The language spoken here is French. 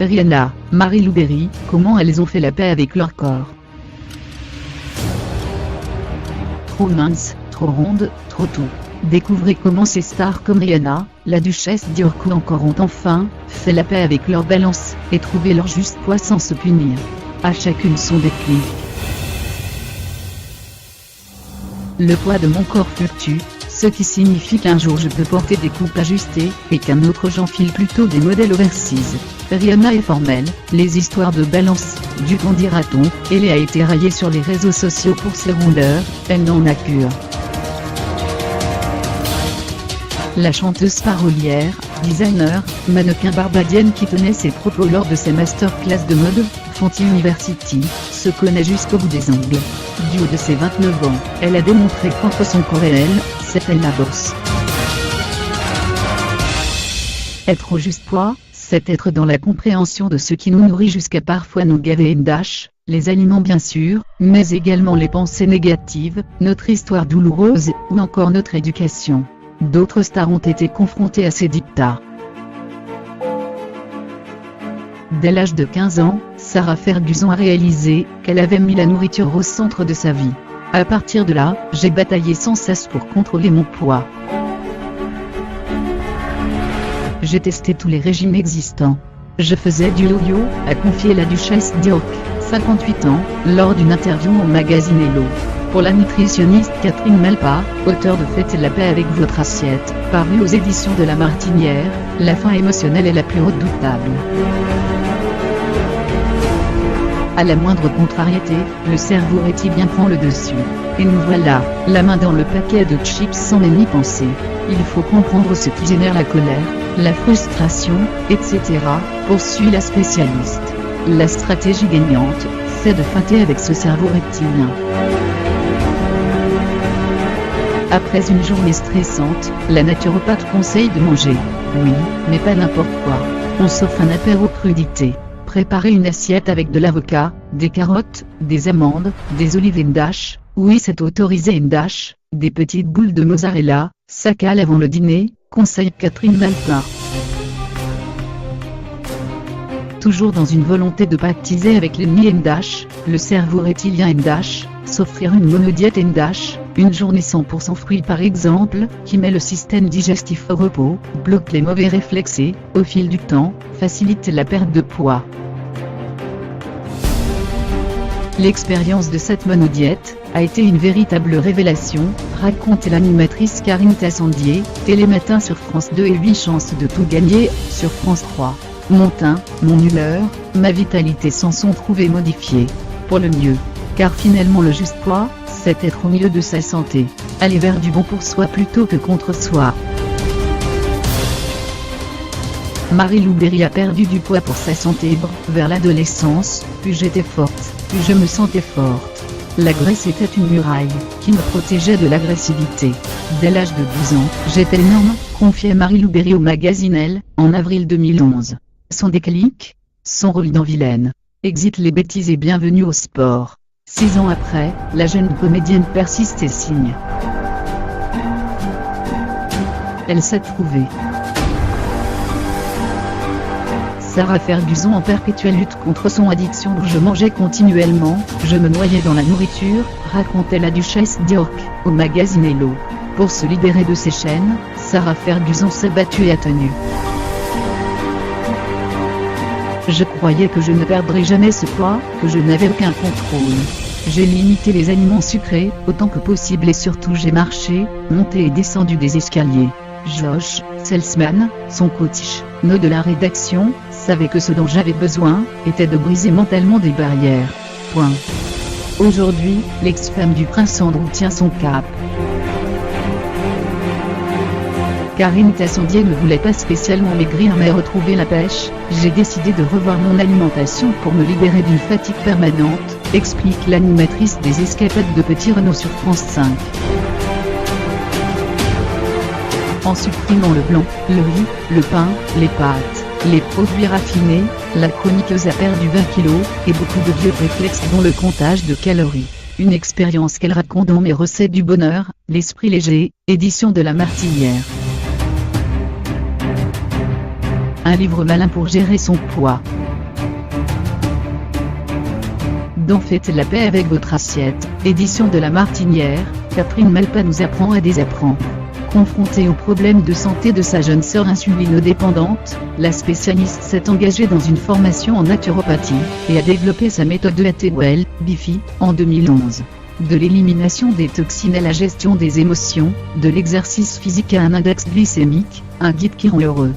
Rihanna, Marie-Lou Berry, comment elles ont fait la paix avec leur corps. Trop mince, trop ronde, trop tout. Découvrez comment ces stars comme Rihanna, la duchesse Dior ou encore ont enfin fait la paix avec leur balance et trouvé leur juste poids sans se punir. À chacune son déclic. Le poids de mon corps fluctue, ce qui signifie qu'un jour je peux porter des coupes ajustées, et qu'un autre j'enfile plutôt des modèles oversize. Rihanna est formelle, les histoires de balance, du qu'en dira-t-on, elle a été raillée sur les réseaux sociaux pour ses rondeurs, elle n'en a cure. La chanteuse parolière, designer, mannequin barbadienne qui tenait ses propos lors de ses masterclass de mode, Fenty University, se connaît jusqu'au bout des ongles. Du haut de ses 29 ans, elle a démontré qu'entre son corps et elle, c'est elle la bosse. Être au juste poids, c'est être dans la compréhension de ce qui nous nourrit jusqu'à parfois nous gaver les aliments bien sûr, mais également les pensées négatives, notre histoire douloureuse, ou encore notre éducation. D'autres stars ont été confrontées à ces dictats. Dès l'âge de 15 ans, Sarah Ferguson a réalisé qu'elle avait mis la nourriture au centre de sa vie. À partir de là, j'ai bataillé sans cesse pour contrôler mon poids. J'ai testé tous les régimes existants. Je faisais du yo-yo, a confié la duchesse Dior, 58 ans, lors d'une interview au magazine Hello. Pour la nutritionniste Catherine Malpa, auteure de Faites la paix avec votre assiette, paru aux éditions de La Martinière, la fin émotionnelle est la plus redoutable. À la moindre contrariété, le cerveau reptilien prend le dessus. Et nous voilà, la main dans le paquet de chips sans même y penser. Il faut comprendre ce qui génère la colère, la frustration, etc., poursuit la spécialiste. La stratégie gagnante, c'est de feinter avec ce cerveau reptilien. Après une journée stressante, la naturopathe conseille de manger. Oui, mais pas n'importe quoi. On s'offre un apéro crudité. Préparez une assiette avec de l'avocat, des carottes, des amandes, des olives et une dash. Oui, c'est autorisé une dash, des petites boules de mozzarella, ça cale avant le dîner, conseille Catherine Malpa. Toujours dans une volonté de pactiser avec l'ennemi Dash, le cerveau reptilien Dash, s'offrir une monodiète Dash, une journée 100% fruits par exemple, qui met le système digestif au repos, bloque les mauvais réflexes et, au fil du temps, facilite la perte de poids. L'expérience de cette monodiète a été une véritable révélation, raconte l'animatrice Karine Tassandier, Télématin sur France 2 et 8 chances de tout gagner, sur France 3. Mon teint, mon humeur, ma vitalité s'en sont trouvées modifiées. Pour le mieux. Car finalement le juste poids, c'est être au milieu de sa santé. Aller vers du bon pour soi plutôt que contre soi. Marie-Lou Berry a perdu du poids pour sa santé. Vers l'adolescence, plus j'étais forte, plus je me sentais forte. La graisse était une muraille, qui me protégeait de l'agressivité. Dès l'âge de 12 ans, j'étais énorme, confiait Marie-Lou Berry au magazine Elle, en avril 2011. Son déclic, son rôle dans Vilaine. Exit les bêtises et bienvenue au sport. 6 ans après, la jeune comédienne persiste et signe. Elle s'est trouvée. Sarah Ferguson en perpétuelle lutte contre son addiction. Je mangeais continuellement, je me noyais dans la nourriture, racontait la duchesse Dior, au magazine Hello. Pour se libérer de ses chaînes, Sarah Ferguson s'est battue et a tenu. Je croyais que je ne perdrais jamais ce poids, que je n'avais aucun contrôle. J'ai limité les aliments sucrés, autant que possible et surtout j'ai marché, monté et descendu des escaliers. Josh Salzman, son coach, no de la rédaction, savait que ce dont j'avais besoin, était de briser mentalement des barrières. Point. Aujourd'hui, l'ex-femme du prince Andrew tient son cap. Karine Tassandier ne voulait pas spécialement maigrir mais retrouver la pêche. J'ai décidé de revoir mon alimentation pour me libérer d'une fatigue permanente, explique l'animatrice des escapades de Petit Renaud sur France 5. En supprimant le blanc, le riz, le pain, les pâtes, les produits raffinés, la chroniqueuse a perdu 20 kilos, et beaucoup de vieux réflexes dont le comptage de calories. Une expérience qu'elle raconte dans Mes recettes du bonheur, l'esprit léger, édition de La Martinière. Un livre malin pour gérer son poids. dans Faites la paix avec votre assiette, édition de La Martinière, Catherine Malpa nous apprend et désapprend. Confrontée aux problèmes de santé de sa jeune sœur insulinodépendante, la spécialiste s'est engagée dans une formation en naturopathie, et a développé sa méthode de ATWELL, BIFI, en 2011. De l'élimination des toxines à la gestion des émotions, de l'exercice physique à un index glycémique, un guide qui rend heureux.